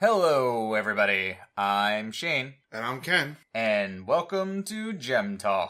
Hello, everybody. I'm Shane. And I'm Ken. And welcome to GemTalk.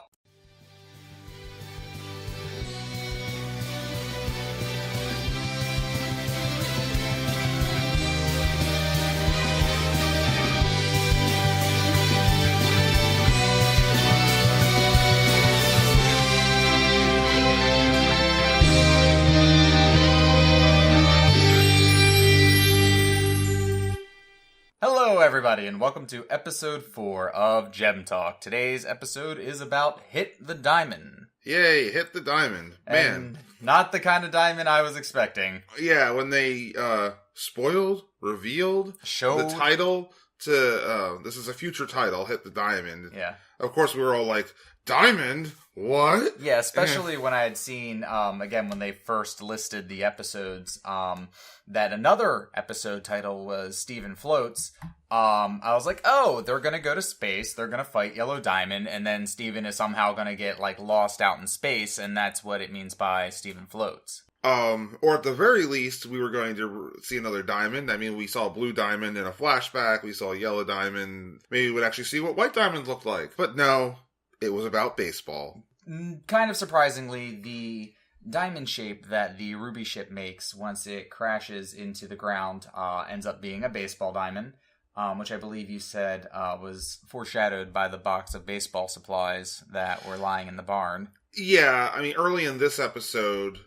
Hello, everybody, and welcome to episode 4 of GemTalk. Today's episode is about Hit the Diamond. Yay, hit the diamond. Man. And not the kind of diamond I was expecting. Yeah, when they revealed Showed the title to, this is a future title, Hit the Diamond. Yeah. Of course, we were all like, Diamond? What? Yeah, especially when I had seen, again, when they first listed the episodes, that another episode title was Steven Floats. I was like, oh, they're gonna go to space, they're gonna fight Yellow Diamond, and then Steven is somehow gonna get, lost out in space, and that's what it means by Steven Floats. Or at the very least, we were going to see another diamond. I mean, we saw Blue Diamond in a flashback, we saw Yellow Diamond. Maybe we would actually see what White Diamond looked like. But no, it was about baseball. Kind of surprisingly, the diamond shape that the Ruby ship makes once it crashes into the ground ends up being a baseball diamond, which I believe you said was foreshadowed by the box of baseball supplies that were lying in the barn. Yeah, I mean, early in this episode,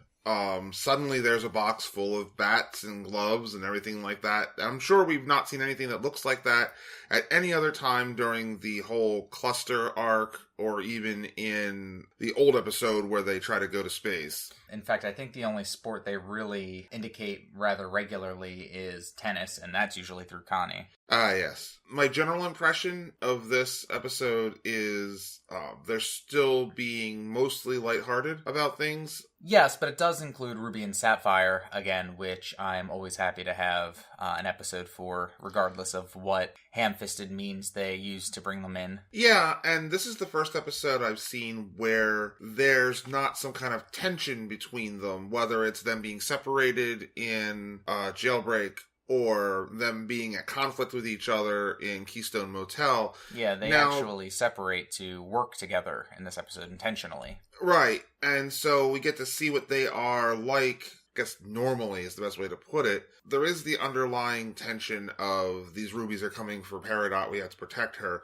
suddenly there's a box full of bats and gloves and everything like that. I'm sure we've not seen anything that looks like that at any other time during the whole cluster arc, or even in the old episode where they try to go to space. In fact, I think the only sport they really indicate rather regularly is tennis, and that's usually through Connie. Yes. My general impression of this episode is they're still being mostly lighthearted about things. Yes, but it does include Ruby and Sapphie, again, which I'm always happy to have an episode for, regardless of what ham-fisted means they use to bring them in. Yeah, and this is the first episode I've seen where there's not some kind of tension between them, whether it's them being separated in Jailbreak or them being at conflict with each other in Keystone Motel. Yeah, they actually separate to work together in this episode intentionally. Right, and so we get to see what they are like. I guess normally is the best way to put it. There is the underlying tension of these rubies are coming for Peridot, we have to protect her.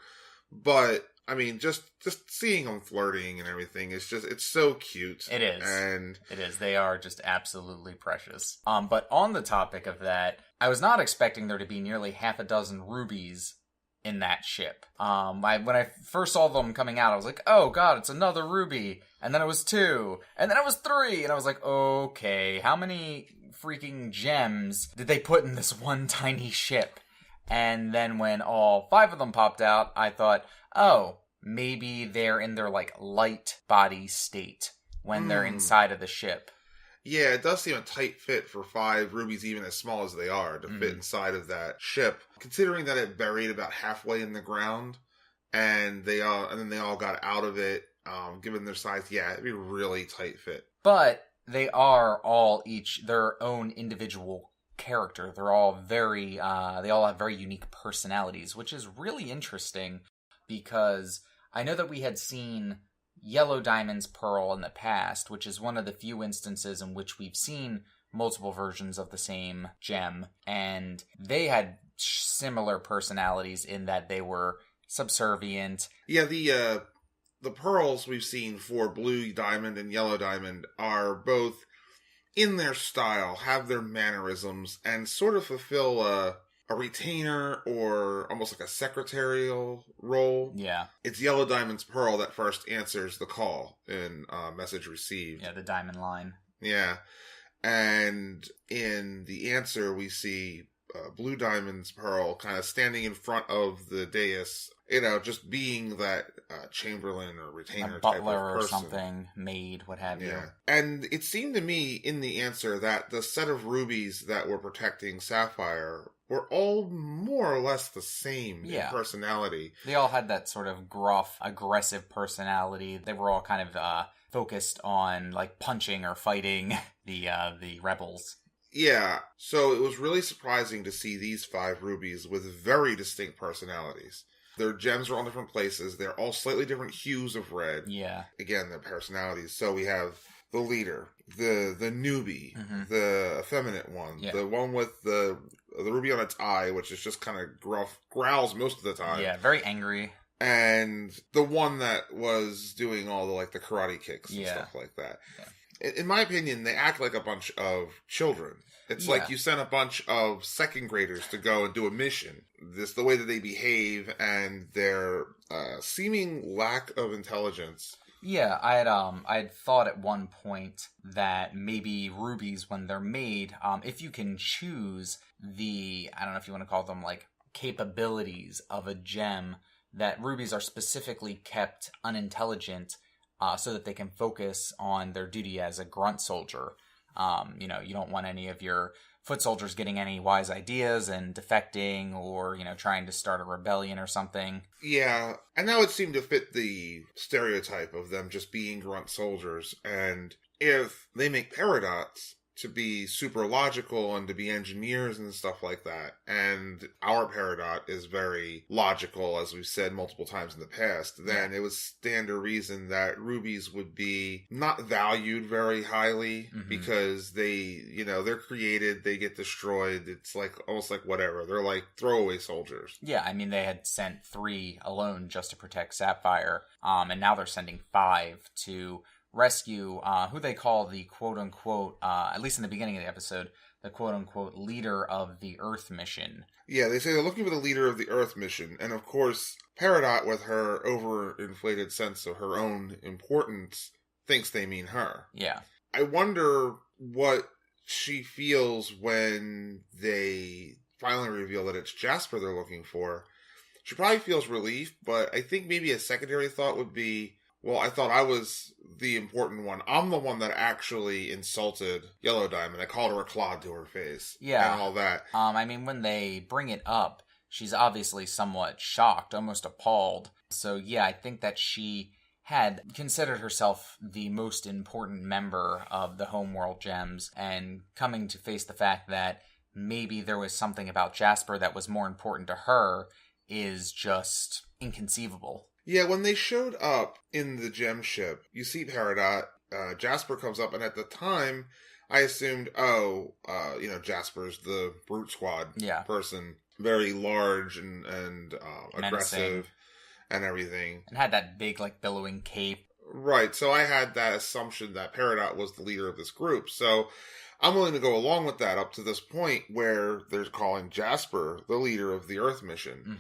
But, I mean, just seeing them flirting and everything, it's so cute. It is. And it is. They are just absolutely precious. But on the topic of that, I was not expecting there to be nearly half a dozen rubies in that ship. When I first saw them coming out, I was like, oh god, it's another ruby. And then it was 2. And then it was 3. And I was like, okay, how many freaking gems did they put in this one tiny ship? And then when all 5 of them popped out, I thought, oh, maybe they're in their, light body state when they're inside of the ship. Yeah, it does seem a tight fit for 5 rubies, even as small as they are, to fit inside of that ship. Considering that it buried about halfway in the ground, and then they all got out of it, given their size, yeah, it'd be a really tight fit. But they are all each their own individual character. They're all they all have very unique personalities, which is really interesting because I know that we had seen Yellow Diamond's Pearl in the past, which is one of the few instances in which we've seen multiple versions of the same gem, and they had similar personalities in that they were subservient. Yeah, the pearls we've seen for Blue Diamond and Yellow Diamond are both in their style, have their mannerisms, and sort of fulfill a retainer or almost like a secretarial role. Yeah. It's Yellow Diamond's Pearl that first answers the call in message received. Yeah, the diamond line. Yeah. And in the answer, we see Blue Diamond's Pearl kind of standing in front of the dais, just being that chamberlain or retainer type of person. Butler or something, maid, what have you. And it seemed to me in the answer that the set of rubies that were protecting Sapphire were all more or less the same in personality. They all had that sort of gruff, aggressive personality. They were all kind of focused on punching or fighting the rebels. Yeah, so it was really surprising to see these 5 rubies with very distinct personalities. Their gems are all different places. They're all slightly different hues of red. Yeah. Again, their personalities. So we have the leader, the newbie, the effeminate one, the one with the ruby on its eye, which is just kind of gruff, growls most of the time. Yeah, very angry. And the one that was doing all the karate kicks and stuff like that. Yeah. In my opinion, they act like a bunch of children. It's like you sent a bunch of second graders to go and do a mission. The way that they behave and their seeming lack of intelligence. Yeah, I had thought at one point that maybe rubies, when they're made, if you can choose I don't know if you want to call them capabilities of a gem, that rubies are specifically kept unintelligent so that they can focus on their duty as a grunt soldier. You don't want any of your foot soldiers getting any wise ideas and defecting or, trying to start a rebellion or something. Yeah, and that would seem to fit the stereotype of them just being grunt soldiers. And if they make Paradots to be super logical and to be engineers and stuff like that, and our Peridot is very logical, as we've said multiple times in the past, then it would stand to reason that rubies would be not valued very highly because they're created, they get destroyed. It's almost like whatever. They're like throwaway soldiers. Yeah, I mean, they had sent 3 alone just to protect Sapphire, and now they're sending 5 to rescue who they call the quote-unquote, at least in the beginning of the episode, the quote-unquote leader of the Earth mission. Yeah, they say they're looking for the leader of the Earth mission, and of course, Peridot, with her overinflated sense of her own importance, thinks they mean her. Yeah. I wonder what she feels when they finally reveal that it's Jasper they're looking for. She probably feels relief, but I think maybe a secondary thought would be, well, I thought I was the important one. I'm the one that actually insulted Yellow Diamond. I called her a clod to her face. Yeah. And all that. I mean, when they bring it up, she's obviously somewhat shocked, almost appalled. So, yeah, I think that she had considered herself the most important member of the Homeworld Gems, and coming to face the fact that maybe there was something about Jasper that was more important to her is just inconceivable. Yeah, when they showed up in the gem ship, you see Peridot, Jasper comes up, and at the time, I assumed, Jasper's the Brute Squad person. Very large and aggressive and everything. And had that big, billowing cape. Right, so I had that assumption that Peridot was the leader of this group, so I'm willing to go along with that up to this point where they're calling Jasper the leader of the Earth mission.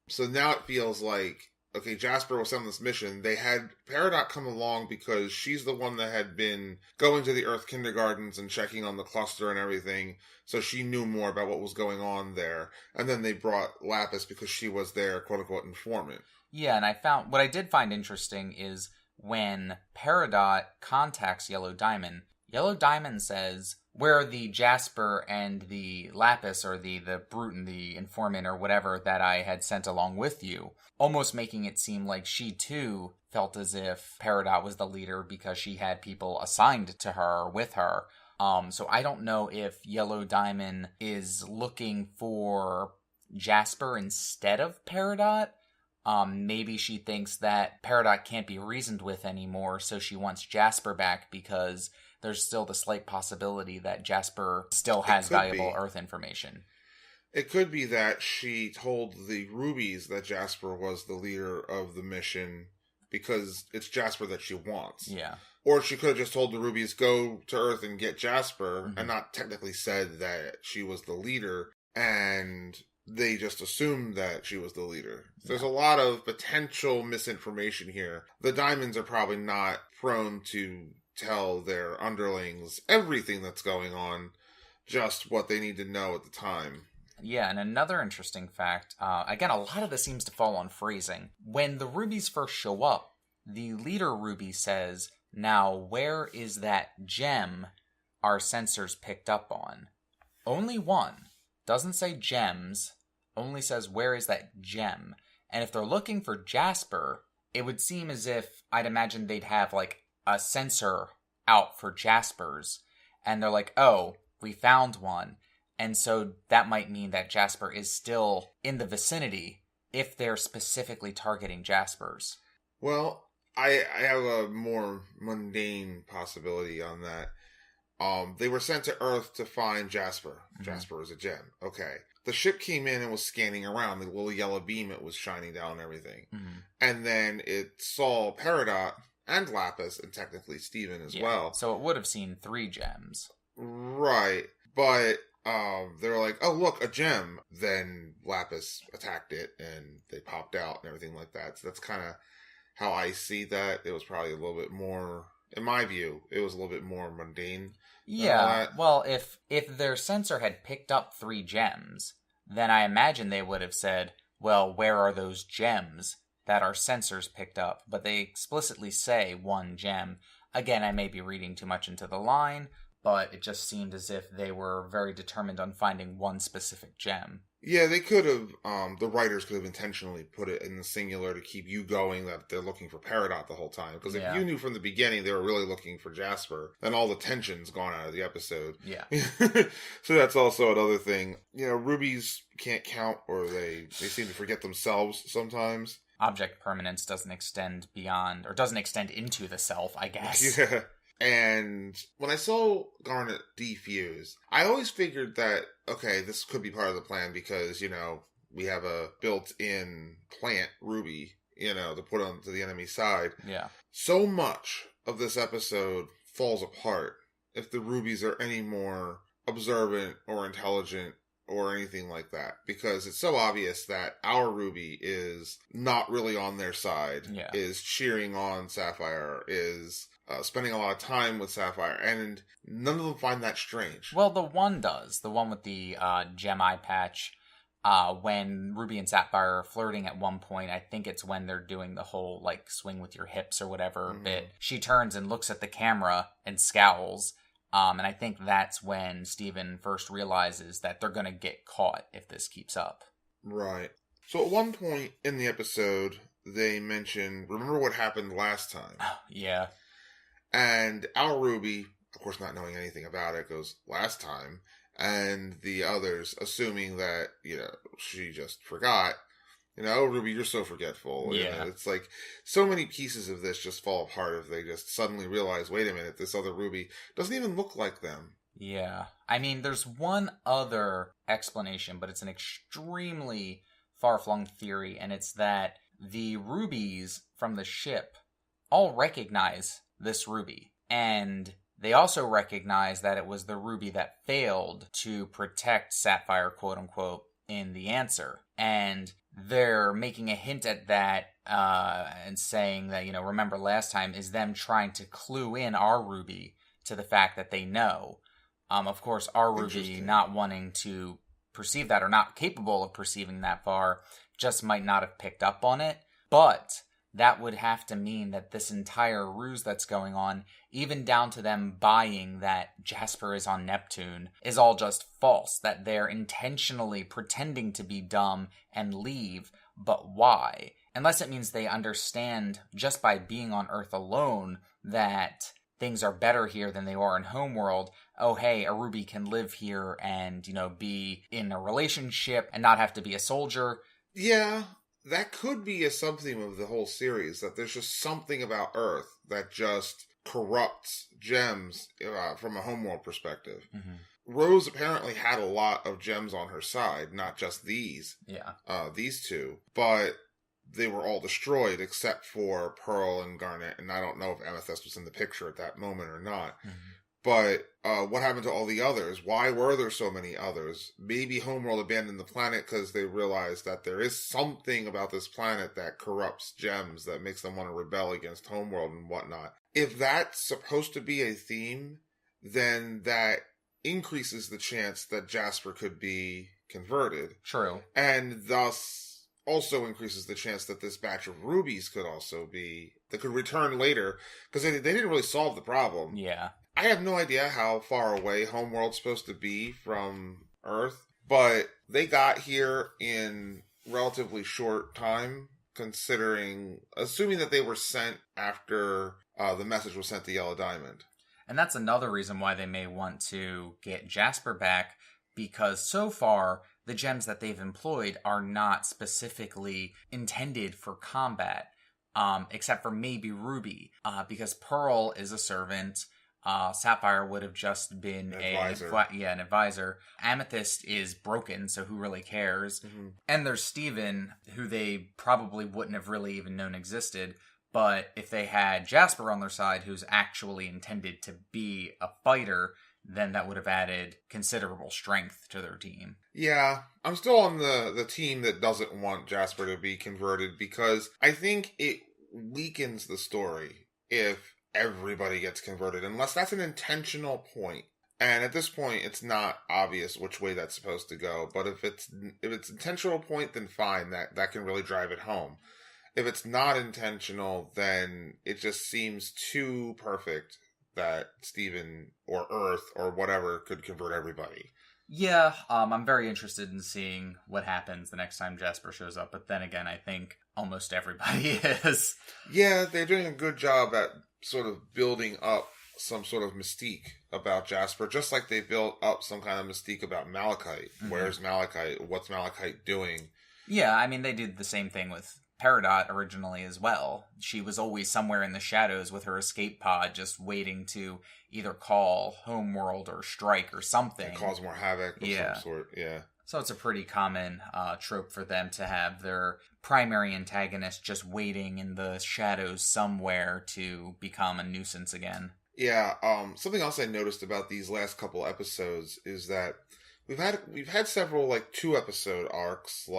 So now it feels like, okay, Jasper was on this mission. They had Peridot come along because she's the one that had been going to the Earth kindergartens and checking on the cluster and everything, so she knew more about what was going on there. And then they brought Lapis because she was their quote-unquote informant. Yeah, and what I did find interesting is when Peridot contacts Yellow Diamond says, where the Jasper and the Lapis, or the Brute and the informant or whatever that I had sent along with you, almost making it seem like she too felt as if Peridot was the leader because she had people assigned to her or with her. So I don't know if Yellow Diamond is looking for Jasper instead of Peridot. Maybe she thinks that Peridot can't be reasoned with anymore, so she wants Jasper back because there's still the slight possibility that Jasper still has valuable Earth information. It could be that she told the Rubies that Jasper was the leader of the mission because it's Jasper that she wants. Yeah. Or she could have just told the Rubies, go to Earth and get Jasper, and not technically said that she was the leader, and they just assumed that she was the leader. So there's a lot of potential misinformation here. The Diamonds are probably not prone to tell their underlings everything that's going on, just what they need to know at the time. Yeah, and another interesting fact, again, a lot of this seems to fall on phrasing. When the Rubies first show up, the leader Ruby says, now where is that gem our sensors picked up on? Only one. Doesn't say gems, only says where is that gem. And if they're looking for Jasper, it would seem as if I'd imagine they'd have a sensor out for Jasper's, and they're like, oh, we found one. And so that might mean that Jasper is still in the vicinity if they're specifically targeting Jaspers. Well, I have a more mundane possibility on that. They were sent to Earth to find Jasper. Mm-hmm. Jasper is a gem. Okay. The ship came in and was scanning around, the little yellow beam it was shining down and everything. Mm-hmm. And then it saw Peridot and Lapis, and technically Steven as well. So it would have seen 3 gems. Right. But they were like, oh, look, a gem. Then Lapis attacked it, and they popped out and everything like that. So that's kind of how I see that. It was probably a little bit more, in my view, it was a little bit more mundane. Yeah, well, if their sensor had picked up 3 gems, then I imagine they would have said, well, where are those gems that our sensors picked up? But they explicitly say 1 gem. Again, I may be reading too much into the line, but it just seemed as if they were very determined on finding 1 specific gem. Yeah, they could have, the writers could have intentionally put it in the singular to keep you going that they're looking for Peridot the whole time. Because if you knew from the beginning they were really looking for Jasper, then all the tension's gone out of the episode. Yeah. So that's also another thing. You know, Rubies can't count, or they seem to forget themselves sometimes. Object permanence doesn't extend beyond, or doesn't extend into the self, I guess. Yeah. And when I saw Garnet defuse, I always figured that, okay, this could be part of the plan because, you know, we have a built-in plant, Ruby, you know, to put on to the enemy side. Yeah. So much of this episode falls apart if the Rubies are any more observant or intelligent or anything like that, because it's so obvious that our Ruby is not really on their side, is cheering on Sapphire, is spending a lot of time with Sapphire, and none of them find that strange. Well, the one does. The one with the gem eye patch, when Ruby and Sapphire are flirting at one point, I think it's when they're doing the whole, like, swing with your hips or whatever bit, she turns and looks at the camera and scowls. And I think that's when Steven first realizes that they're going to get caught if this keeps up. Right. So at one point in the episode, they mention, remember what happened last time? Yeah. And our Ruby, of course not knowing anything about it, goes, last time. And the others, assuming that, you know, she just forgot. You know, oh, Ruby, you're so forgetful. Yeah. You know, it's like so many pieces of this just fall apart if they just suddenly realize, wait a minute, this other Ruby doesn't even look like them. Yeah. I mean, there's one other explanation, but it's an extremely far-flung theory, and it's that the Rubies from the ship all recognize this Ruby. And they also recognize that it was the Ruby that failed to protect Sapphire, quote-unquote, in the answer. And they're making a hint at that and saying that, you know, remember last time, is them trying to clue in our Ruby to the fact that they know. Of course, our Ruby not wanting to perceive that or not capable of perceiving that far just might not have picked up on it. But that would have to mean that this entire ruse that's going on, even down to them buying that Jasper is on Neptune, is all just false. That they're intentionally pretending to be dumb and leave, but why? Unless it means they understand just by being on Earth alone that things are better here than they are in Homeworld. Oh, hey, a Ruby can live here and, you know, be in a relationship and not have to be a soldier. Yeah. That could be a something of the whole series, that there's just something about Earth that just corrupts gems from a Homeworld perspective. Mm-hmm. Rose apparently had a lot of gems on her side, not just these. Yeah. These 2. But they were all destroyed except for Pearl and Garnet, and I don't know if Amethyst was in the picture at that moment or not. Mm-hmm. But what happened to all the others? Why were there so many others? Maybe Homeworld abandoned the planet because they realized that there is something about this planet that corrupts gems, that makes them want to rebel against Homeworld and whatnot. If that's supposed to be a theme, then that increases the chance that Jasper could be converted. True. And thus also increases the chance that this batch of Rubies could also be, that could return later, because they didn't really solve the problem. Yeah. I have no idea how far away Homeworld's supposed to be from Earth, but they got here in relatively short time, assuming that they were sent after the message was sent to Yellow Diamond. And that's another reason why they may want to get Jasper back, because so far, the gems that they've employed are not specifically intended for combat, except for maybe Ruby, because Pearl is a servant. Sapphire would have just been an advisor. Amethyst is broken, so who really cares? Mm-hmm. And there's Steven, who they probably wouldn't have really even known existed. But if they had Jasper on their side, who's actually intended to be a fighter, then that would have added considerable strength to their team. Yeah, I'm still on the team that doesn't want Jasper to be converted, because I think it weakens the story if everybody gets converted, unless that's an intentional point. And at this point, it's not obvious which way that's supposed to go. But if it's intentional point, then fine. That can really drive it home. If it's not intentional, then it just seems too perfect that Steven or Earth or whatever could convert everybody. Yeah, I'm very interested in seeing what happens the next time Jasper shows up. But then again, I think almost everybody is. Yeah, they're doing a good job at sort of building up some sort of mystique about Jasper, just like they built up some kind of mystique about Malachite. Mm-hmm. Where's Malachite? What's Malachite doing? Yeah, I mean, they did the same thing with Peridot originally as well. She was always somewhere in the shadows with her escape pod, just waiting to either call Homeworld or strike or something. And cause more havoc of some sort, yeah. So it's a pretty common trope for them to have their primary antagonist just waiting in the shadows somewhere to become a nuisance again. Yeah, something else I noticed about these last couple episodes is that we've had several 2-episode arcs,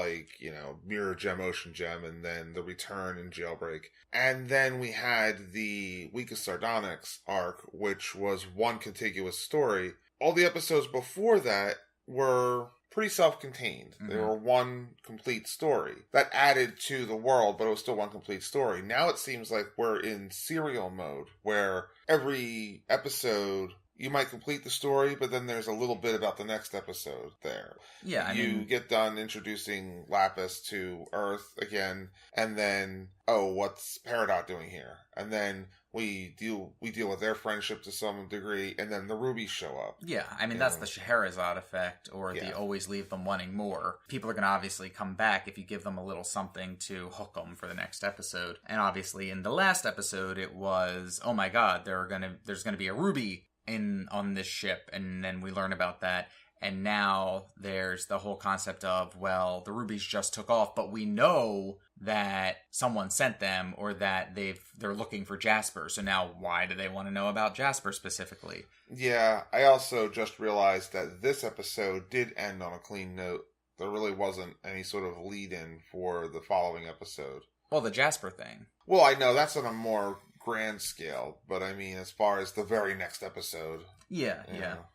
Mirror Gem, Ocean Gem, and then the Return and Jailbreak. And then we had the Week of Sardonyx arc, which was one contiguous story. All the episodes before that were pretty self-contained. Mm-hmm. They were one complete story that added to the world, but it was still one complete story. Now it seems like we're in serial mode, where every episode you might complete the story, but then there's a little bit about the next episode there. Yeah, you get done introducing Lapis to Earth again, and then, what's Peridot doing here? And then we deal with their friendship to some degree, and then the Rubies show up. Yeah, I mean, that's the Scheherazade effect, or the always leave them wanting more. People are going to obviously come back if you give them a little something to hook them for the next episode. And obviously in the last episode, it was, oh my god, there's going to be a Ruby on this ship, and then we learn about that. And now there's the whole concept of, well, the Rubies just took off, but we know that someone sent them, or that they're looking for Jasper. So now why do they want to know about Jasper specifically? Yeah, I also just realized that this episode did end on a clean note. There really wasn't any sort of lead-in for the following episode. Well, the Jasper thing. Well, I know that's on a more grand scale, but I mean, as far as the very next episode. Yeah.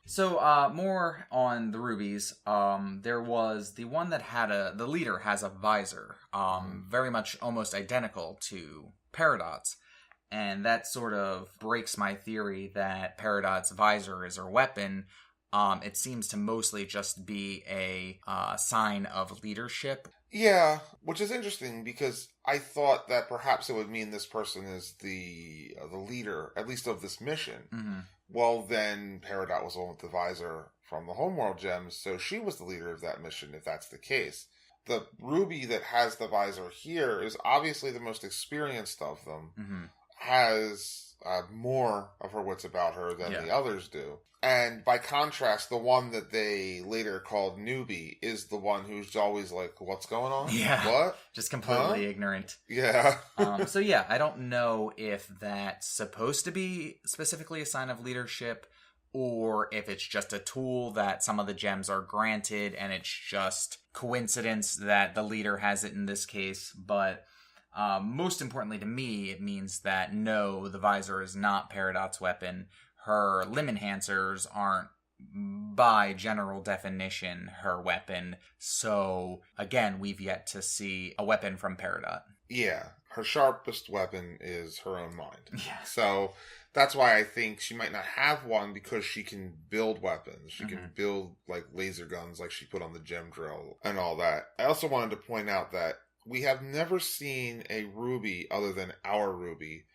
So, more on the Rubies. There was the one that the leader has a visor, very much almost identical to Peridot's. And that sort of breaks my theory that Peridot's visor is her weapon. It seems to mostly just be a sign of leadership. Yeah, which is interesting, because I thought that perhaps it would mean this person is the leader, at least of this mission. Mm-hmm. Well, then Peridot was the one with the visor from the Homeworld gems, so she was the leader of that mission, if that's the case. The Ruby that has the visor here is obviously the most experienced of them, mm-hmm. has more of her wits about her than the others do. And by contrast, the one that they later called Newbie is the one who's always like, what's going on? Yeah. What? Just completely ignorant. Yeah. So yeah, I don't know if that's supposed to be specifically a sign of leadership, or if it's just a tool that some of the gems are granted, and it's just coincidence that the leader has it in this case. But most importantly to me, it means that no, the visor is not Peridot's weapon. Her limb enhancers aren't, by general definition, her weapon. So, again, we've yet to see a weapon from Peridot. Yeah, her sharpest weapon is her own mind. Yeah. So, that's why I think she might not have one, because she can build weapons. She can build, laser guns like she put on the gem drill and all that. I also wanted to point out that we have never seen a Ruby other than our Ruby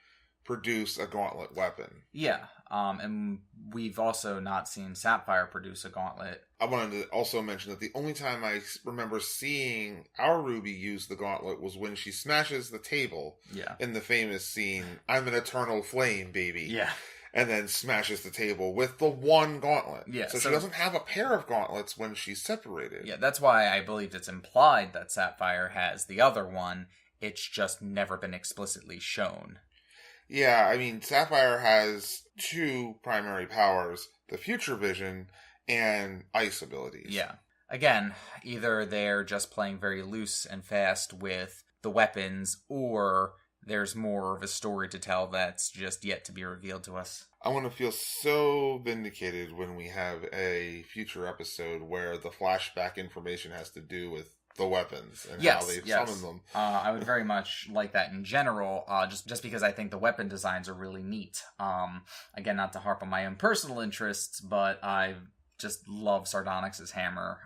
produce a gauntlet weapon. Yeah, and we've also not seen Sapphire produce a gauntlet. I wanted to also mention that the only time I remember seeing our Ruby use the gauntlet was when she smashes the table in the famous scene, "I'm an eternal flame, baby." Yeah. And then smashes the table with the one gauntlet. Yeah, so she doesn't have a pair of gauntlets when she's separated. Yeah, that's why I believe it's implied that Sapphire has the other one. It's just never been explicitly shown. Yeah, I mean, Sapphire has two primary powers, the future vision and ice abilities. Yeah. Again, either they're just playing very loose and fast with the weapons, or there's more of a story to tell that's just yet to be revealed to us. I want to feel so vindicated when we have a future episode where the flashback information has to do with the weapons and how they've summoned them. I would very much like that in general, just because I think the weapon designs are really neat. Again, not to harp on my own personal interests, but I just love Sardonyx's hammer.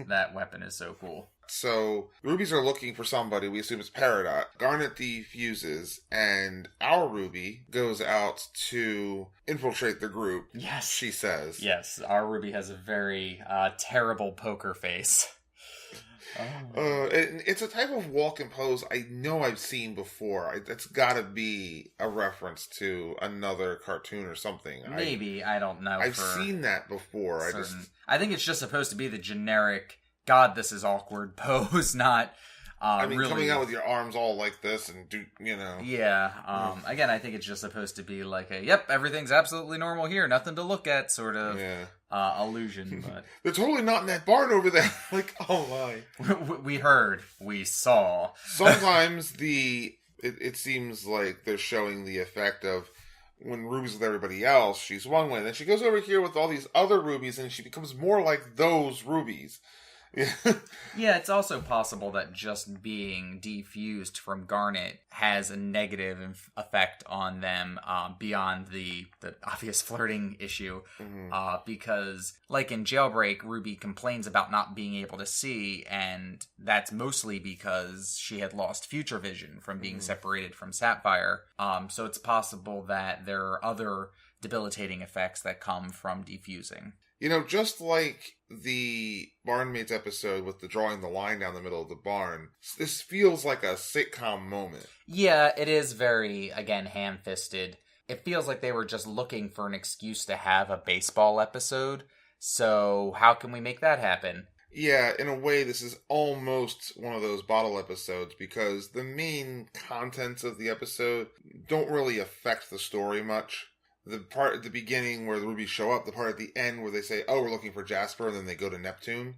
That weapon is so cool. So, the Rubies are looking for somebody. We assume it's Peridot. Garnet defuses, and our Ruby goes out to infiltrate the group. Yes. She says. Yes, our Ruby has a very terrible poker face. It's a type of walk and pose I know I've seen before. It's gotta be a reference to another cartoon or something. Maybe, I don't know. I've seen that before. I think it's just supposed to be the generic, God, this is awkward pose, not really coming out with your arms all like this and Yeah. Again, I think it's just supposed to be like yep, everything's absolutely normal here, nothing to look at sort of illusion. But they're totally not in that barn over there. Like, oh my. We heard, we saw. Sometimes it seems like they're showing the effect of when Ruby's with everybody else, she's one way. Then she goes over here with all these other Rubies and she becomes more like those Rubies. Yeah, it's also possible that just being defused from Garnet has a negative effect on them beyond the obvious flirting issue. Mm-hmm. Because, like in Jailbreak, Ruby complains about not being able to see, and that's mostly because she had lost future vision from being separated from Sapphire. So it's possible that there are other debilitating effects that come from defusing. Just like the Barnmates episode with the drawing the line down the middle of the barn, this feels like a sitcom moment. Yeah, it is very, again, ham-fisted. It feels like they were just looking for an excuse to have a baseball episode. So how can we make that happen? Yeah, in a way, this is almost one of those bottle episodes because the main contents of the episode don't really affect the story much. The part at the beginning where the Rubies show up, the part at the end where they say, oh, we're looking for Jasper, and then they go to Neptune.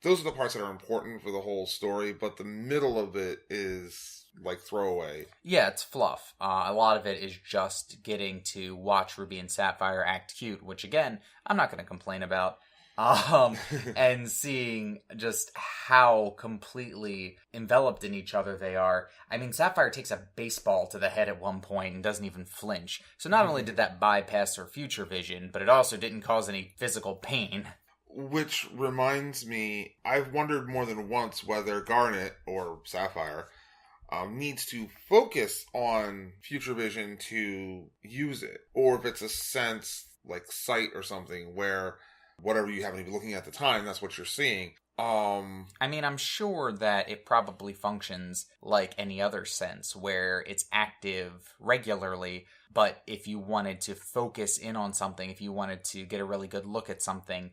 Those are the parts that are important for the whole story, but the middle of it is like throwaway. Yeah, it's fluff. A lot of it is just getting to watch Ruby and Sapphire act cute, which again, I'm not going to complain about. And seeing just how completely enveloped in each other they are. I mean, Sapphire takes a baseball to the head at one point and doesn't even flinch. So not only did that bypass her future vision, but it also didn't cause any physical pain. Which reminds me, I've wondered more than once whether Garnet, or Sapphire, needs to focus on future vision to use it. Or if it's a sense, like sight or something, where whatever you happen to be looking at the time, that's what you're seeing. I mean, I'm sure that it probably functions like any other sense, where it's active regularly, but if you wanted to focus in on something, if you wanted to get a really good look at something,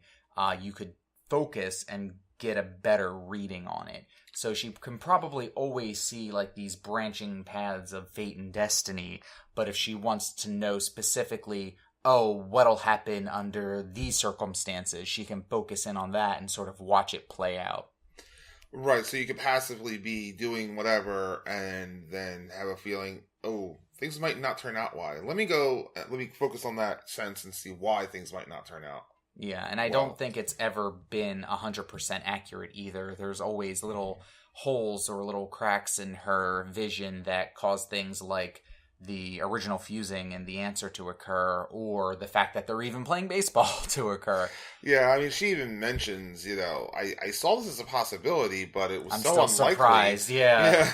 you could focus and get a better reading on it. So she can probably always see like these branching paths of fate and destiny, but if she wants to know specifically, oh, what'll happen under these circumstances, she can focus in on that and sort of watch it play out. Right, so you could passively be doing whatever and then have a feeling, oh, things might not turn out why. Let me focus on that sense and see why things might not turn out. Yeah, and I don't think it's ever been 100% accurate either. There's always little holes or little cracks in her vision that cause things like the original fusing and the answer to occur, or the fact that they're even playing baseball to occur. Yeah, I mean, she even mentions, I saw this as a possibility, but it was I'm so still unlikely. Surprised, yeah.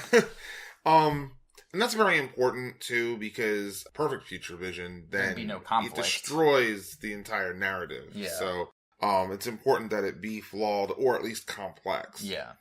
And that's very important, too, because perfect future vision, then There'd be no conflict. It destroys the entire narrative. Yeah. So, it's important that it be flawed, or at least complex. Yeah.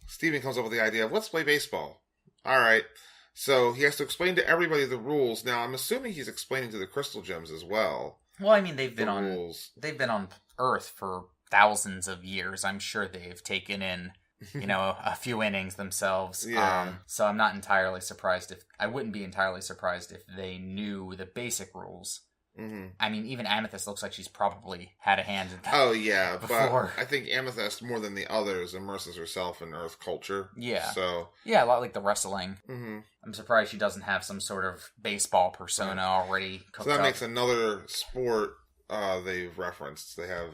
Steven comes up with the idea of, let's play baseball. All right. So, he has to explain to everybody the rules. Now, I'm assuming he's explaining to the Crystal Gems as well. Well, I mean, they've been on Earth for thousands of years. I'm sure they've taken in, a few innings themselves. Yeah. So I'm not entirely surprised I wouldn't be entirely surprised if they knew the basic rules. Mm-hmm. I mean, even Amethyst looks like she's probably had a hand in that. Oh, yeah. Before. But I think Amethyst, more than the others, immerses herself in Earth culture. Yeah. So. Yeah, a lot like the wrestling. Mm-hmm. I'm surprised she doesn't have some sort of baseball persona already cooked up. So that makes another sport they've referenced. They have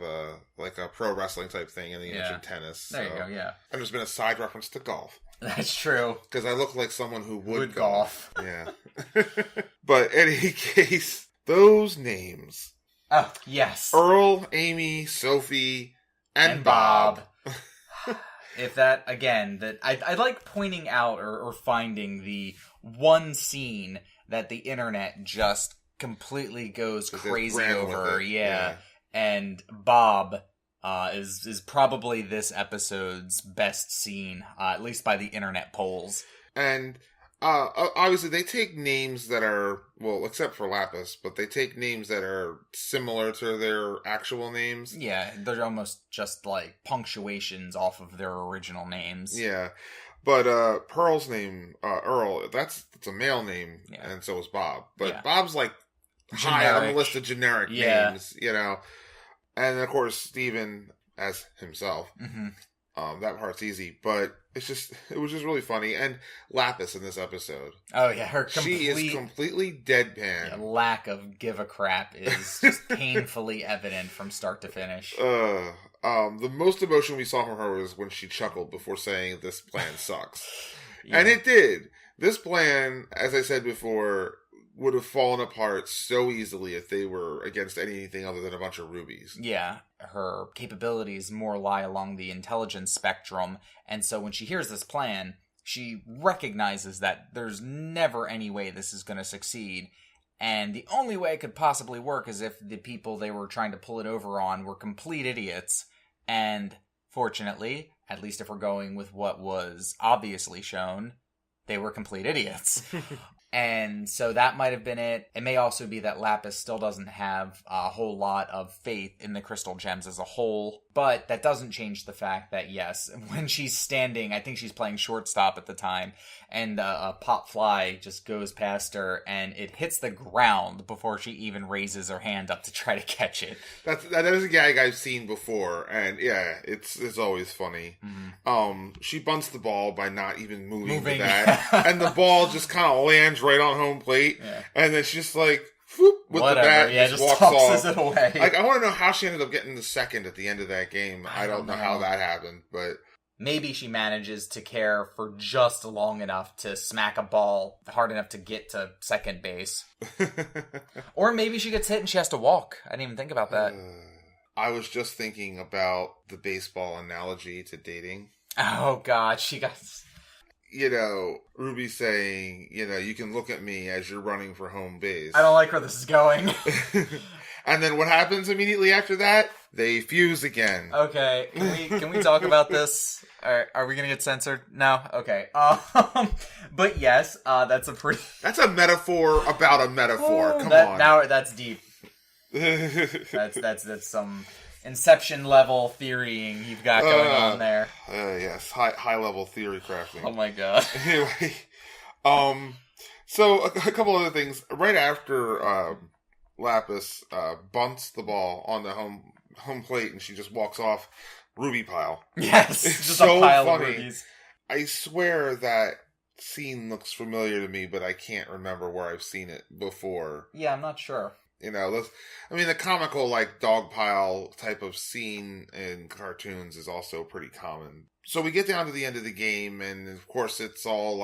like a pro wrestling type thing in the ancient tennis. There you go, yeah. And there's been a side reference to golf. That's true. Because I look like someone who would golf. Yeah. But in any case, those names. Oh, yes. Earl, Amy, Sophie, and Bob. If that, again, I like pointing out or finding the one scene that the internet just completely goes crazy over. Yeah. And Bob is probably this episode's best scene, at least by the internet polls. And obviously they take names that are, well, except for Lapis, but they take names that are similar to their actual names. Yeah, they're almost just like punctuations off of their original names. Yeah. But Pearl's name, Earl, that's a male name, and so is Bob. But Bob's like high on the list of generic names, And of course, Steven as himself. Mm-hmm. That part's easy, but it was just really funny. And Lapis in this episode. Oh yeah, she is completely deadpan. Lack of give a crap is just painfully evident from start to finish. The most emotion we saw from her was when she chuckled before saying this plan sucks. And it did. This plan, as I said before, would have fallen apart so easily if they were against anything other than a bunch of rubies. Yeah, her capabilities more lie along the intelligence spectrum, and so when she hears this plan, she recognizes that there's never any way this is going to succeed, and the only way it could possibly work is if the people they were trying to pull it over on were complete idiots, and fortunately, at least if we're going with what was obviously shown, they were complete idiots. And so that might have been it. It may also be that Lapis still doesn't have a whole lot of faith in the crystal gems as a whole. But that doesn't change the fact that, yes, when she's standing, I think she's playing shortstop at the time, and a pop fly just goes past her, and it hits the ground before she even raises her hand up to try to catch it. That is a gag I've seen before, and yeah, it's always funny. Mm-hmm. She bunts the ball by not even moving to that, and the ball just kind of lands right on home plate, and then she's just like, whoop, with the bat, just walks off. It away. Like, I want to know how she ended up getting the second at the end of that game. I don't know how that happened, but maybe she manages to care for just long enough to smack a ball hard enough to get to second base. Or maybe she gets hit and she has to walk. I didn't even think about that. I was just thinking about the baseball analogy to dating. Oh, God, she got... Ruby saying, you can look at me as you're running for home base. I don't like where this is going. And then what happens immediately after that? They fuse again. Okay, can we talk about this? Are we gonna get censored? No? Okay. But yes, that's a metaphor about a metaphor. Come on. Now that's deep. That's some Inception level theorying you've got going on there. Yes, high level theory crafting. Oh my god. Anyway, so a couple other things. Right after Lapis bunts the ball on the home plate and she just walks off, Ruby pile. Yes, it's just so a pile funny. Of rubies. I swear that scene looks familiar to me, but I can't remember where I've seen it before. Yeah, I'm not sure. The comical, dog pile type of scene in cartoons is also pretty common. So we get down to the end of the game, and of course it's all,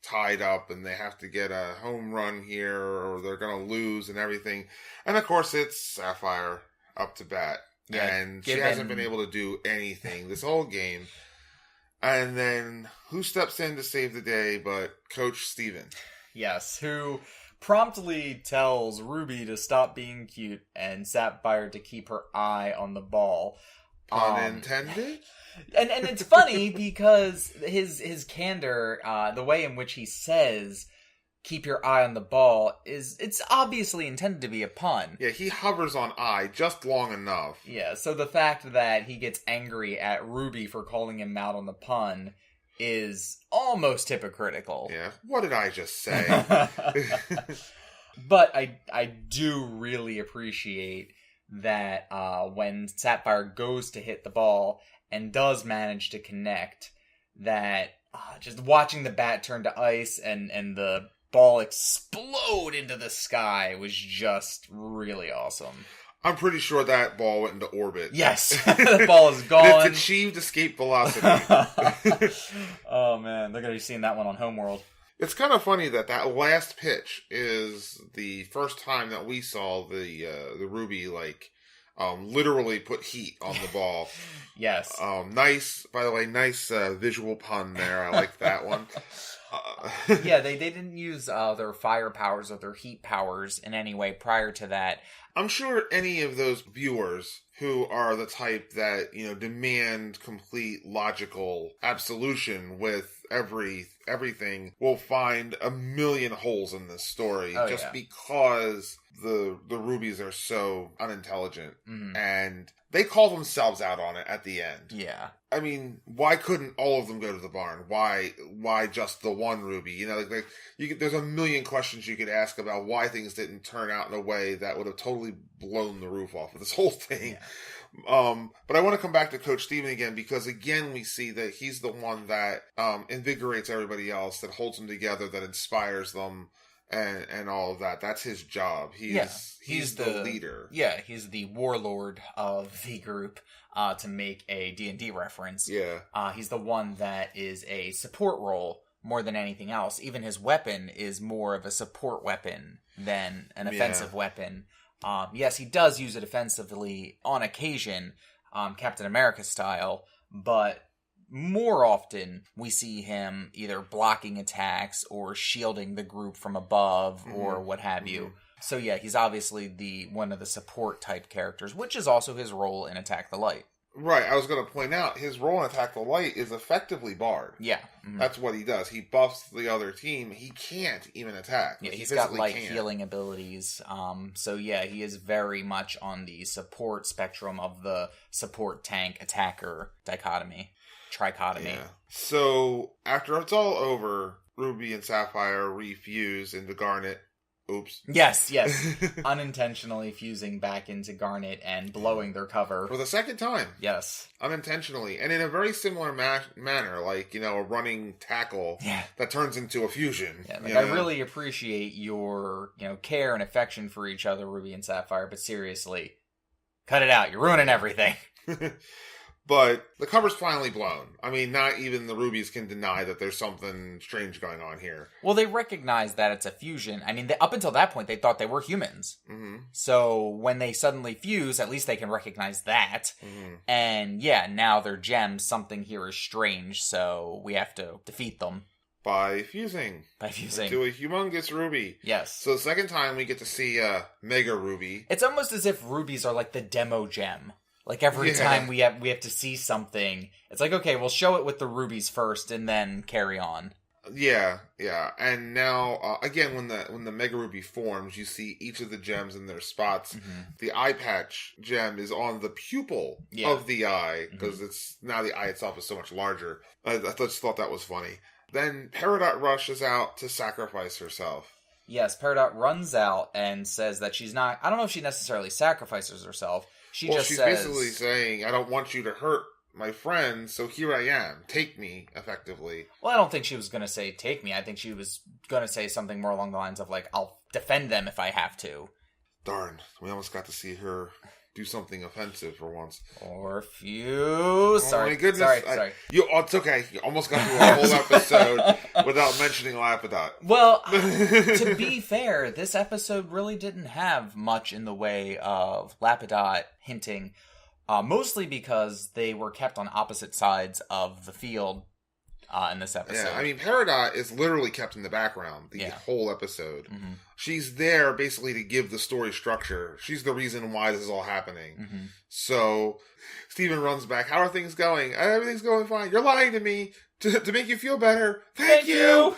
tied up, and they have to get a home run here, or they're going to lose and everything. And of course it's Sapphire up to bat. Yeah, and she hasn't been able to do anything this whole game. And then, who steps in to save the day but Coach Steven? Yes, who promptly tells Ruby to stop being cute and Sapphire to keep her eye on the ball. Pun intended? And it's funny because his candor, the way in which he says, keep your eye on the ball, it's obviously intended to be a pun. Yeah, he hovers on eye just long enough. Yeah, so the fact that he gets angry at Ruby for calling him out on the pun is almost hypocritical. Yeah, what did I just say? But I do really appreciate that when Sapphire goes to hit the ball and does manage to connect, that just watching the bat turn to ice and the ball explode into the sky was just really awesome. I'm pretty sure that ball went into orbit. Yes, the ball is gone. It's achieved escape velocity. Oh man, they're going to be seeing that one on Homeworld. It's kind of funny that last pitch is the first time that we saw the Ruby literally put heat on the ball. Yes. Nice, by the way, nice visual pun there. I like that one. Yeah, they didn't use their fire powers or their heat powers in any way prior to that. I'm sure any of those viewers who are the type that, demand complete logical absolution with everything will find a million holes in this story because the Rubies are so unintelligent. Mm-hmm. And they call themselves out on it at the end. Yeah. I mean, why couldn't all of them go to the barn? Why just the one Ruby? There's a million questions you could ask about why things didn't turn out in a way that would have totally blown the roof off of this whole thing. Yeah. But I want to come back to Coach Steven again, because again, we see that he's the one that invigorates everybody else, that holds them together, that inspires them. And all of that. That's his job. He's the leader. Yeah, he's the warlord of the group, to make a D&D reference. Yeah. He's the one that is a support role more than anything else. Even his weapon is more of a support weapon than an offensive weapon. Yes, he does use it offensively on occasion, Captain America style, but more often, we see him either blocking attacks or shielding the group from above or what have you. So yeah, he's obviously one of the support type characters, which is also his role in Attack the Light. Right, I was going to point out, his role in Attack the Light is effectively barred. Yeah. Mm-hmm. That's what he does. He buffs the other team. He can't even attack. Yeah, he's got light healing abilities. So yeah, he is very much on the support spectrum of the support tank attacker dichotomy. Trichotomy. Yeah. So, after it's all over, Ruby and Sapphire refuse into Garnet. Oops. Yes. Unintentionally fusing back into Garnet and blowing their cover. For the second time. Yes. Unintentionally. And in a very similar manner, like, a running tackle that turns into a fusion. Yeah, I really appreciate your, care and affection for each other, Ruby and Sapphire, but seriously, cut it out. You're ruining everything. But the cover's finally blown. I mean, not even the Rubies can deny that there's something strange going on here. Well, they recognize that it's a fusion. I mean, up until that point, they thought they were humans. Mm-hmm. So when they suddenly fuse, at least they can recognize that. Mm-hmm. And yeah, now they're gems. Something here is strange, so we have to defeat them. By fusing. To a humongous Ruby. Yes. So the second time we get to see a Mega Ruby. It's almost as if Rubies are like the demo gem. Like every time we have to see something, it's like, okay, we'll show it with the Rubies first and then carry on. Yeah. And now, again, when the Mega Ruby forms, you see each of the gems in their spots. Mm-hmm. The eye patch gem is on the pupil of the eye, because it's now the eye itself is so much larger. I just thought that was funny. Then Peridot rushes out to sacrifice herself. Yes, Peridot runs out and says that she's not... I don't know if she necessarily sacrifices herself. She's basically saying, I don't want you to hurt my friends, so here I am. Take me, effectively. Well, I don't think she was going to say, take me. I think she was going to say something more along the lines of, like, I'll defend them if I have to. Darn, we almost got to see her do something offensive for once. Orpheus. Sorry. Oh my goodness. Sorry. It's okay. You almost got through a whole episode without mentioning Lapidot. Well, to be fair, this episode really didn't have much in the way of Lapidot hinting, mostly because they were kept on opposite sides of the field in this episode. Yeah, I mean, Peridot is literally kept in the background the whole episode. Mm-hmm. She's there basically to give the story structure. She's the reason why this is all happening. Mm-hmm. So Steven runs back. How are things going? Everything's going fine. You're lying to me to make you feel better. Thank you!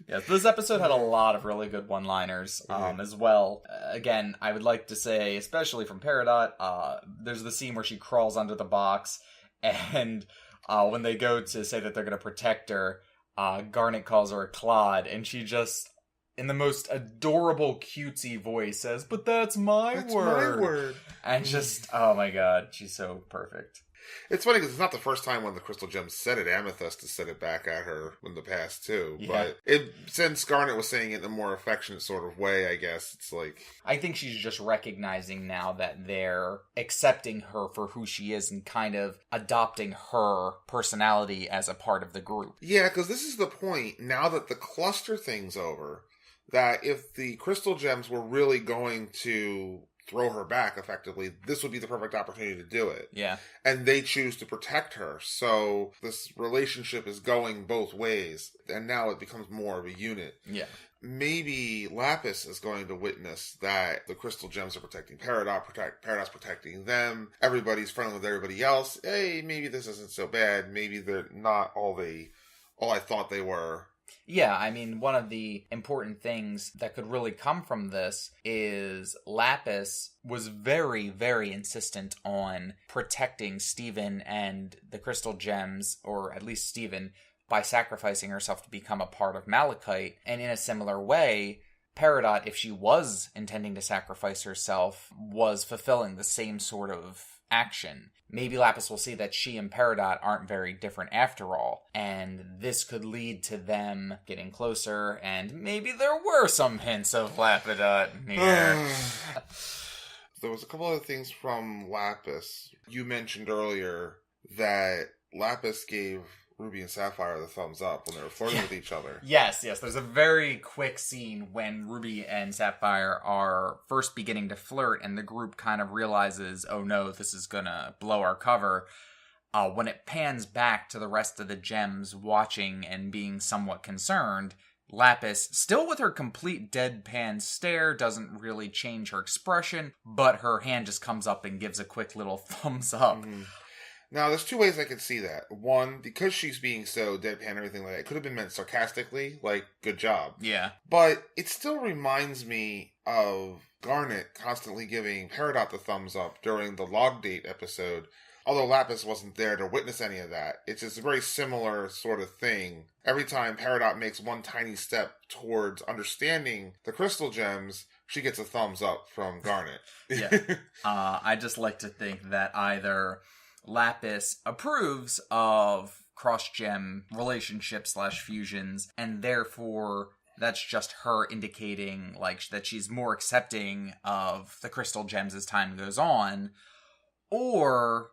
Yes, this episode had a lot of really good one-liners as well. Again, I would like to say, especially from Peridot, there's the scene where she crawls under the box, and when they go to say that they're going to protect her, Garnet calls her a clod, and she just, in the most adorable, cutesy voice, says, "But that's my word. And just, oh my god, she's so perfect. It's funny because it's not the first time when the Crystal Gems said it. Amethyst has said it back at her in the past, too. Yeah. But since Garnet was saying it in a more affectionate sort of way, I guess, it's like... I think she's just recognizing now that they're accepting her for who she is and kind of adopting her personality as a part of the group. Yeah, because this is the point, now that the cluster thing's over, that if the Crystal Gems were really going to throw her back effectively, this would be the perfect opportunity to do it. Yeah. And they choose to protect her. So this relationship is going both ways. And now it becomes more of a unit. Yeah. Maybe Lapis is going to witness that the Crystal Gems are protecting Peridot, Peridot's protecting them, everybody's friendly with everybody else. Hey, maybe this isn't so bad. Maybe they're not all I thought they were. Yeah, I mean, one of the important things that could really come from this is Lapis was very, very insistent on protecting Steven and the Crystal Gems, or at least Steven, by sacrificing herself to become a part of Malachite. And in a similar way, Peridot, if she was intending to sacrifice herself, was fulfilling the same sort of action. Maybe Lapis will see that she and Peridot aren't very different after all, and this could lead to them getting closer, and maybe there were some hints of Lapidot here. There was a couple other things from Lapis. You mentioned earlier that Lapis gave Ruby and Sapphire the thumbs up when they were flirting with each other. Yes. There's a very quick scene when Ruby and Sapphire are first beginning to flirt, and the group kind of realizes, oh no, this is gonna blow our cover. When it pans back to the rest of the gems watching and being somewhat concerned, Lapis, still with her complete deadpan stare, doesn't really change her expression, but her hand just comes up and gives a quick little thumbs up. Mm-hmm. Now, there's two ways I could see that. One, because she's being so deadpan and everything like that, it could have been meant sarcastically, like, good job. Yeah. But it still reminds me of Garnet constantly giving Peridot the thumbs up during the log date episode, although Lapis wasn't there to witness any of that. It's just a very similar sort of thing. Every time Peridot makes one tiny step towards understanding the Crystal Gems, she gets a thumbs up from Garnet. Yeah. I just like to think that either Lapis approves of cross-gem relationships/fusions, and therefore that's just her indicating like that she's more accepting of the Crystal Gems as time goes on, or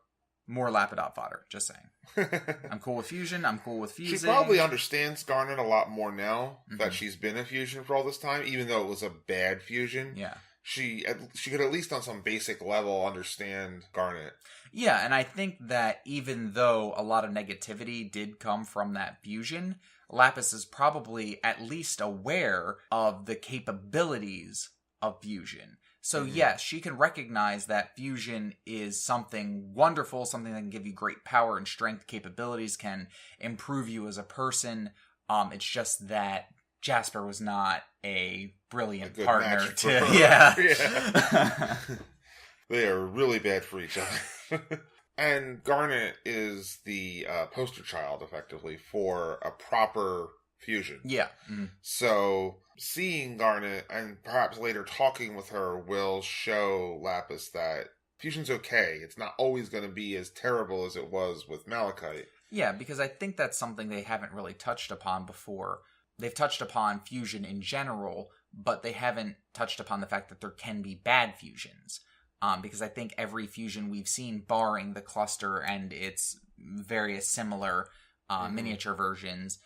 more Lapidot fodder, just saying. I'm cool with fusion, I'm cool with fusing. She probably understands Garnet a lot more now that she's been a fusion for all this time, even though it was a bad fusion. Yeah. She could at least on some basic level understand Garnet. Yeah, and I think that even though a lot of negativity did come from that fusion, Lapis is probably at least aware of the capabilities of fusion. So yes, she can recognize that fusion is something wonderful, something that can give you great power and strength capabilities, can improve you as a person. It's just that Jasper was not a brilliant partner to... Yeah. They are really bad for each other. And Garnet is the poster child, effectively, for a proper fusion. Yeah. Mm-hmm. So seeing Garnet and perhaps later talking with her will show Lapis that fusion's okay. It's not always going to be as terrible as it was with Malachite. Yeah, because I think that's something they haven't really touched upon before. They've touched upon fusion in general, but they haven't touched upon the fact that there can be bad fusions. Because I think every fusion we've seen, barring the cluster and its various similar miniature versions,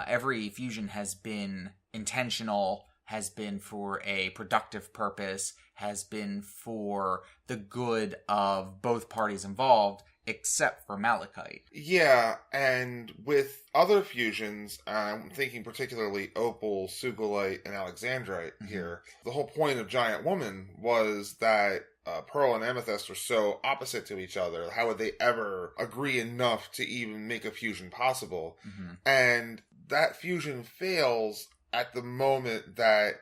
every fusion has been intentional, has been for a productive purpose, has been for the good of both parties involved, except for malachite. Yeah, and with other fusions, I'm thinking particularly opal, sugilite, and alexandrite here, the whole point of Giant Woman was that Pearl and Amethyst are so opposite to each other. How would they ever agree enough to even make a fusion possible? And that fusion fails at the moment that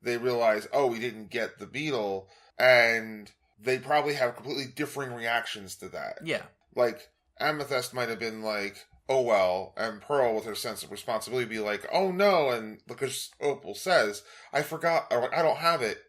they realize, oh, we didn't get the beetle, and they probably have completely differing reactions to that. Yeah. Like, Amethyst might have been like, oh well, and Pearl, with her sense of responsibility, be like, oh no, and because Opal says, I forgot, or I don't have it.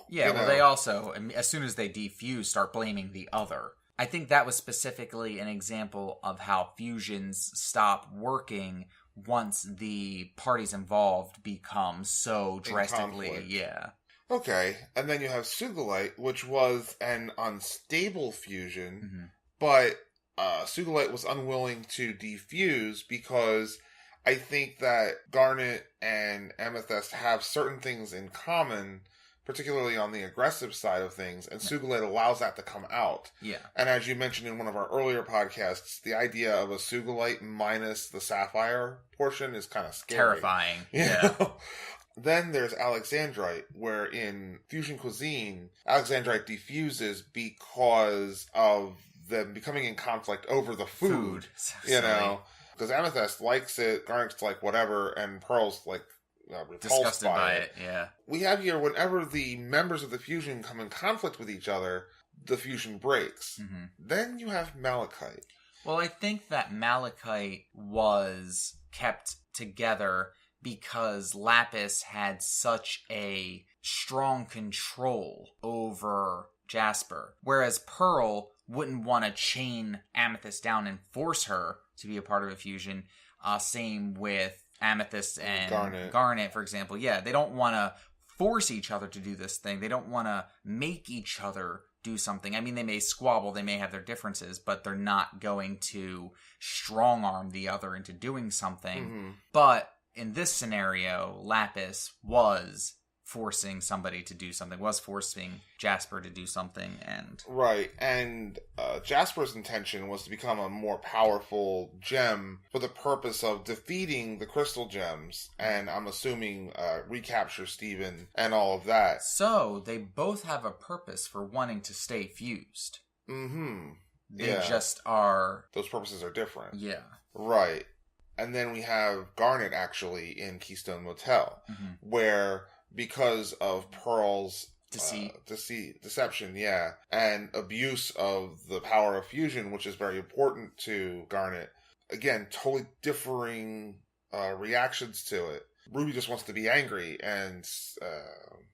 Yeah, well, they also, as soon as they defuse, start blaming the other. I think that was specifically an example of how fusions stop working once the parties involved become so drastically, yeah. Okay, and then you have Sugilite, which was an unstable fusion, but Sugilite was unwilling to defuse because I think that Garnet and Amethyst have certain things in common, particularly on the aggressive side of things, and Sugilite allows that to come out. Yeah. And as you mentioned in one of our earlier podcasts, the idea of a Sugilite minus the Sapphire portion is kind of scary. Terrifying. Yeah. Then there's Alexandrite, where in Fusion Cuisine, Alexandrite defuses because of them becoming in conflict over the food. You know? Because Amethyst likes it, Garnet's like whatever, and Pearl's like repulsed disgusted by it. Yeah. We have here, whenever the members of the fusion come in conflict with each other, the fusion breaks. Then you have Malachite. Well, I think that Malachite was kept together because Lapis had such a strong control over Jasper, whereas Pearl wouldn't want to chain Amethyst down and force her to be a part of a fusion. Same with Amethyst and Garnet, for example. Yeah, they don't want to force each other to do this thing. They don't want to make each other do something. I mean, they may squabble, they may have their differences, but they're not going to strong-arm the other into doing something. But in this scenario, Lapis was forcing somebody to do something, was forcing Jasper to do something, and... Right, and Jasper's intention was to become a more powerful gem for the purpose of defeating the crystal gems, and I'm assuming recapture Steven and all of that. So, they both have a purpose for wanting to stay fused. They just are... Those purposes are different. Yeah. Right. And then we have Garnet, actually, in Keystone Motel, where... because of Pearl's deception, and abuse of the power of fusion, which is very important to Garnet. Again, totally differing reactions to it. Ruby just wants to be angry, and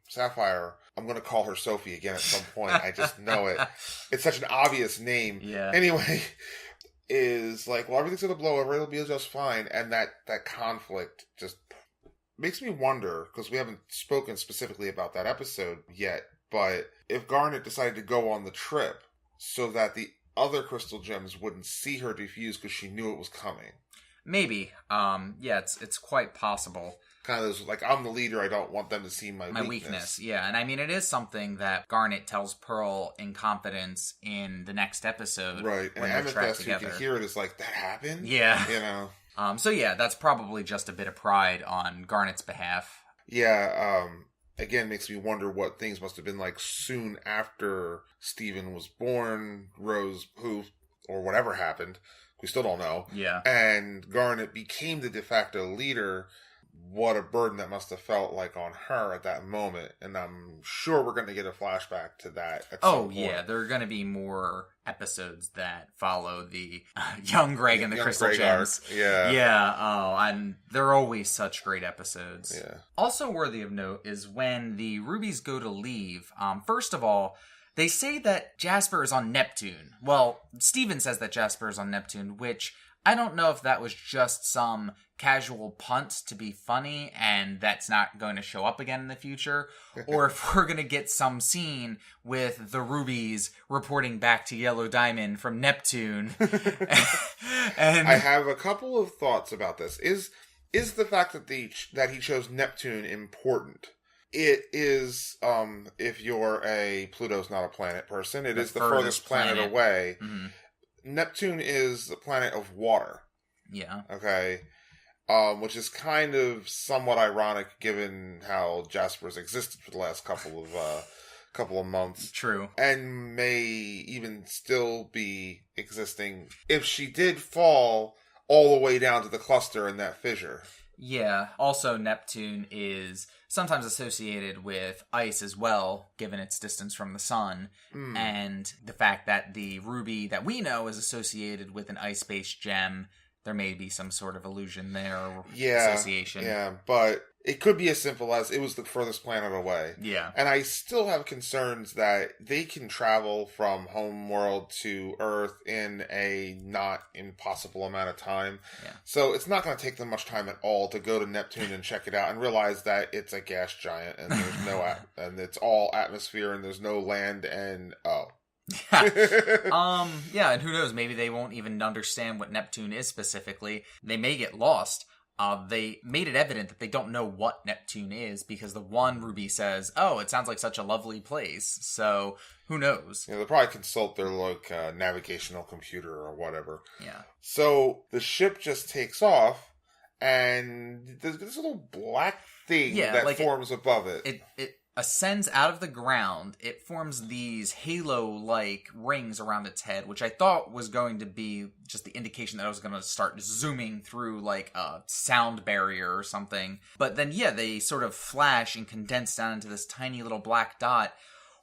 Sapphire, I'm going to call her Sophie again at some point. I just know it. It's such an obvious name. Yeah. Anyway, is like, well, everything's going to blow over. It'll be just fine. And that conflict just makes me wonder, because we haven't spoken specifically about that episode yet, but if Garnet decided to go on the trip so that the other crystal gems wouldn't see her defuse because she knew it was coming. Maybe. Yeah, it's quite possible. Kind of like, I'm the leader, I don't want them to see my weakness. Yeah, and I mean, it is something that Garnet tells Pearl in confidence in the next episode. Right, and Amethyst, who can hear it, is like, that happened? Yeah. You know? So yeah, that's probably just a bit of pride on Garnet's behalf. Yeah, again, makes me wonder what things must have been like soon after Steven was born, Rose poofed, or whatever happened. We still don't know. Yeah. And Garnet became the de facto leader. What a burden that must have felt like on her at that moment. And I'm sure we're going to get a flashback to that at some point. Yeah, there are going to be more episodes that follow the young Greg and the Crystal Gems. Yeah. Yeah, and they're always such great episodes. Yeah. Also worthy of note is when the Rubies go to leave, first of all, they say that Jasper is on Neptune. Well, Steven says that Jasper is on Neptune, which I don't know if that was just some casual punt to be funny and that's not going to show up again in the future, or if we're going to get some scene with the Rubies reporting back to Yellow Diamond from Neptune. And I have a couple of thoughts about this. Is the fact that he chose Neptune important? It is, if you're a Pluto's not a planet person, it is the furthest planet away. Neptune is the planet of water. Yeah. Okay. Which is kind of somewhat ironic given how Jasper's existed for the last couple of months. True. And may even still be existing if she did fall all the way down to the cluster in that fissure. Yeah. Also, Neptune is sometimes associated with ice as well, given its distance from the sun, and the fact that the ruby that we know is associated with an ice-based gem. There may be some sort of illusion there, or association. Yeah, but it could be as simple as it was the furthest planet away. Yeah. And I still have concerns that they can travel from Homeworld to Earth in a not impossible amount of time. Yeah. So it's not going to take them much time at all to go to Neptune and check it out and realize that it's a gas giant and there's no and it's all atmosphere and there's no land and yeah, and who knows, maybe they won't even understand what Neptune is specifically. They may get lost. They made it evident that they don't know what Neptune is because the one Ruby says, "Oh, it sounds like such a lovely place." So, who knows? Yeah, they'll probably consult their navigational computer or whatever. Yeah. So, the ship just takes off and there's this little black thing that forms above it. It ascends out of the ground. It forms these halo-like rings around its head, which I thought was going to be just the indication that I was going to start zooming through like a sound barrier or something. But then, they sort of flash and condense down into this tiny little black dot,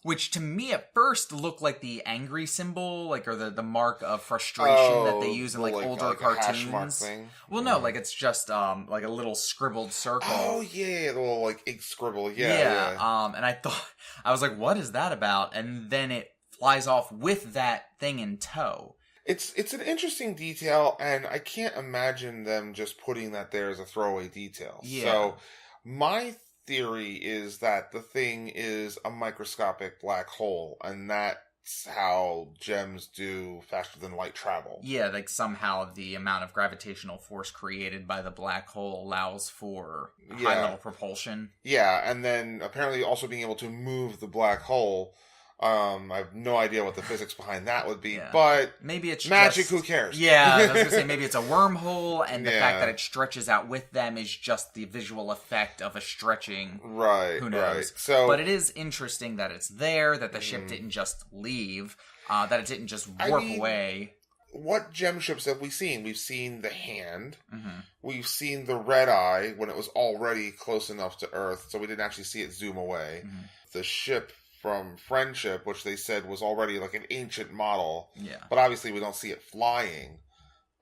which to me at first looked like the angry symbol, or the mark of frustration that they use in older cartoons. A hash mark thing? Well, no, it's just like a little scribbled circle. Oh yeah, the little ink scribble. Yeah. And I was like, what is that about? And then it flies off with that thing in tow. It's an interesting detail, and I can't imagine them just putting that there as a throwaway detail. Yeah. So my theory is that the thing is a microscopic black hole, and that's how gems do faster than light travel. Yeah, somehow the amount of gravitational force created by the black hole allows for high-level propulsion. Yeah, and then apparently also being able to move the black hole. I have no idea what the physics behind that would be, but maybe it's magic. Who cares? Yeah, I was going to say maybe it's a wormhole, and the fact that it stretches out with them is just the visual effect of a stretching. Right. Who knows? Right. So, but it is interesting that it's there, that the ship didn't just leave, that it didn't just warp away. What gem ships have we seen? We've seen the Hand. Mm-hmm. We've seen the Red Eye when it was already close enough to Earth, so we didn't actually see it zoom away. Mm-hmm. The ship from Friendship, which they said was already like an ancient model. Yeah. But obviously we don't see it flying.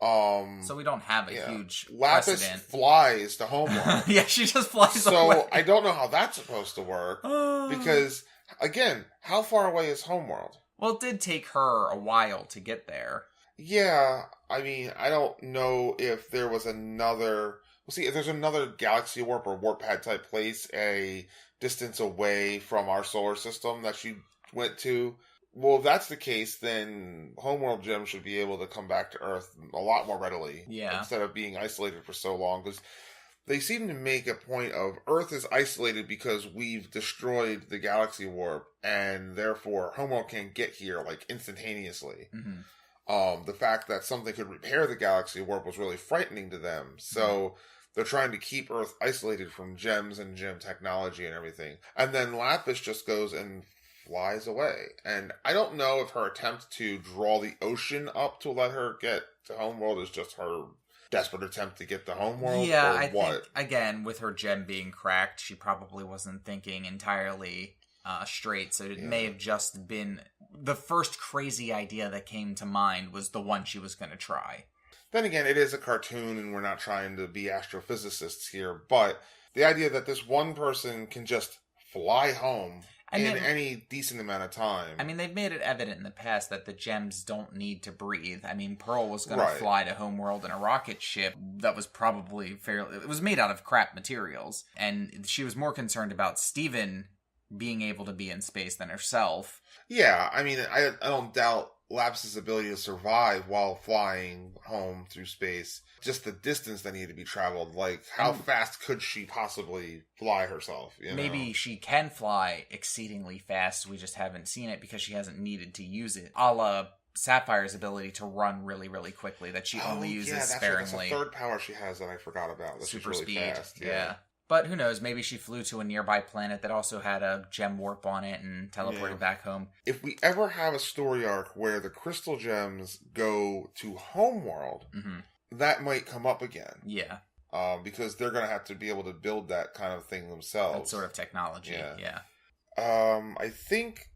So we don't have a huge Lapis precedent. Flies to Homeworld. Yeah, she just flies away. So I don't know how that's supposed to work. Because, again, how far away is Homeworld? Well, it did take her a while to get there. Yeah, I mean, I don't know if there was another... Well, see, if there's another galaxy warp or warp pad type place a distance away from our solar system that she went to. Well, if that's the case, then Homeworld Gem should be able to come back to Earth a lot more readily. Yeah. Instead of being isolated for so long. Because they seem to make a point of Earth is isolated because we've destroyed the galaxy warp, and therefore Homeworld can't get here, instantaneously. Mm-hmm. The fact that something could repair the galaxy warp was really frightening to them. So they're trying to keep Earth isolated from gems and gem technology and everything. And then Lapis just goes and flies away. And I don't know if her attempt to draw the ocean up to let her get to Homeworld is just her desperate attempt to get to Homeworld. Yeah, or I what. think, again, with her gem being cracked, she probably wasn't thinking entirely straight. So it may have just been the first crazy idea that came to mind was the one she was going to try. Then again, it is a cartoon and we're not trying to be astrophysicists here, but the idea that this one person can just fly home in any decent amount of time. I mean, they've made it evident in the past that the gems don't need to breathe. I mean, Pearl was going to fly to Homeworld in a rocket ship that was probably it was made out of crap materials, and she was more concerned about Steven being able to be in space than herself. Yeah, I mean, I don't doubt Lapis's ability to survive while flying home through space. Just the distance that needed to be traveled. How fast could she possibly fly herself? Maybe she can fly exceedingly fast. We just haven't seen it because she hasn't needed to use it. A la Sapphire's ability to run really, really quickly that she only uses sparingly. That's a third power she has that I forgot about. That Super she's really speed. fast. Yeah. But who knows? Maybe she flew to a nearby planet that also had a gem warp on it and teleported back home. If we ever have a story arc where the crystal gems go to Homeworld, that might come up again. Yeah. Because they're going to have to be able to build that kind of thing themselves. That sort of technology. Yeah. I think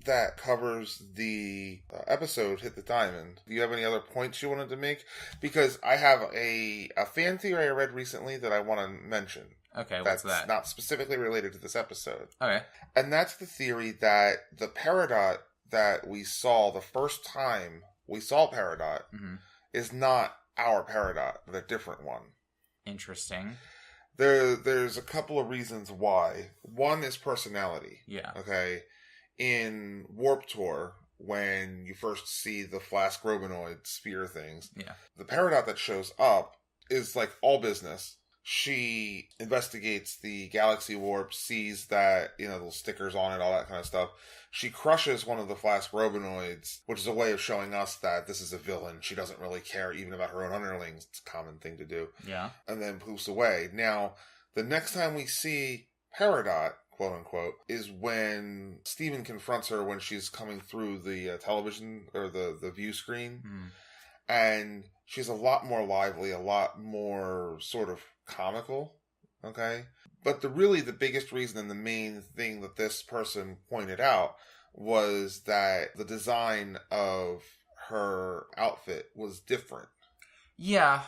that covers the episode Hit the Diamond. Do you have any other points you wanted to make? Because I have a fan theory I read recently that I want to mention. Okay, what's that? That's not specifically related to this episode. Okay. And that's the theory that the Peridot that we saw the first time we saw Peridot is not our Peridot, but a different one. Interesting. There's a couple of reasons why. One is personality. Yeah. Okay. In Warp Tour, when you first see the Flask Robinoid spear things, the Peridot that shows up is like all business. She investigates the galaxy warp, sees that, those stickers on it, all that kind of stuff. She crushes one of the Flask Robinoids, which is a way of showing us that this is a villain. She doesn't really care even about her own underlings. It's a common thing to do. Yeah. And then poofs away. Now, the next time we see Peridot, quote unquote, is when Steven confronts her when she's coming through the television or the view screen. And she's a lot more lively, a lot more sort of comical, okay? But the biggest reason and the main thing that this person pointed out was that the design of her outfit was different. Yeah,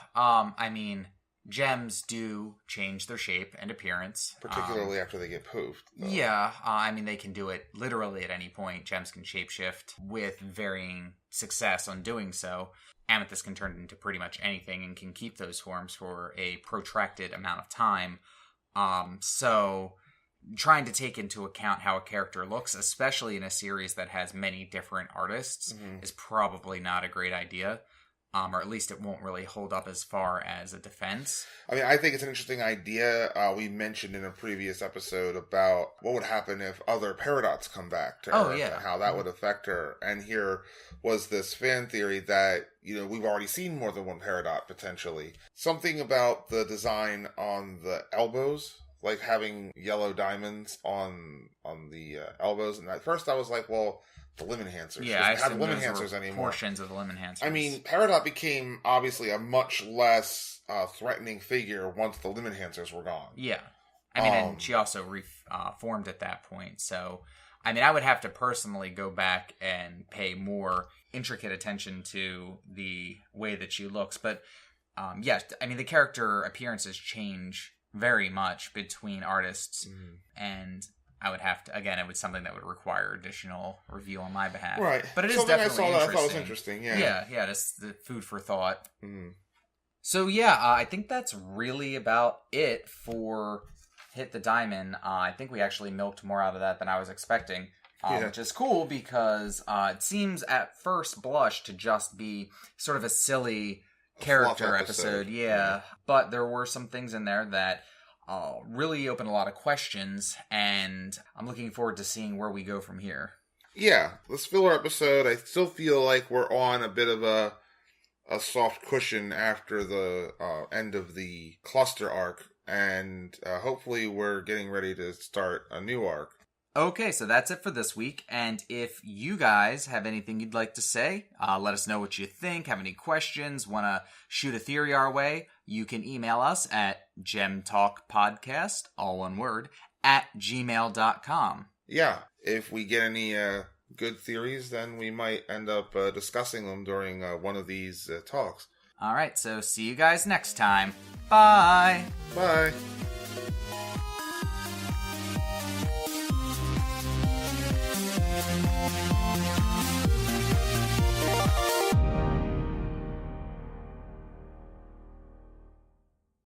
gems do change their shape and appearance. Particularly after they get poofed. Though. Yeah, they can do it literally at any point. Gems can shapeshift with varying success on doing so. Amethyst can turn into pretty much anything and can keep those forms for a protracted amount of time. So trying to take into account how a character looks, especially in a series that has many different artists, is probably not a great idea. Or at least it won't really hold up as far as a defense. I think it's an interesting idea. We mentioned in a previous episode about what would happen if other Peridots come back to Earth and how that would affect her. And here was this fan theory that, we've already seen more than one Peridot, potentially. Something about the design on the elbows, like having yellow diamonds on the elbows. And at first I was like, well, the limb enhancers. Yeah, I have limb enhancers anymore. Portions of the limb enhancers. Peridot became obviously a much less threatening figure once the limb enhancers were gone. Yeah. And she also reformed at that point. So, I would have to personally go back and pay more intricate attention to the way that she looks. But, yes, the character appearances change very much between artists. And I would have to, again, it was something that would require additional review on my behalf. Right. But it is something definitely I interesting. thought was interesting, yeah. Yeah, just the food for thought. So, yeah, I think that's really about it for Hit the Diamond. I think we actually milked more out of that than I was expecting, which is cool because it seems at first blush to just be sort of a silly character episode. Yeah, but there were some things in there that really opened a lot of questions, and I'm looking forward to seeing where we go from here. Yeah, this filler episode, I still feel like we're on a bit of a soft cushion after the end of the cluster arc, and hopefully we're getting ready to start a new arc. Okay, so that's it for this week, and if you guys have anything you'd like to say, let us know what you think, have any questions, want to shoot a theory our way, you can email us at gemtalkpodcast, all one word, @gmail.com. Yeah, if we get any good theories, then we might end up discussing them during one of these talks. All right, so see you guys next time. Bye! Bye!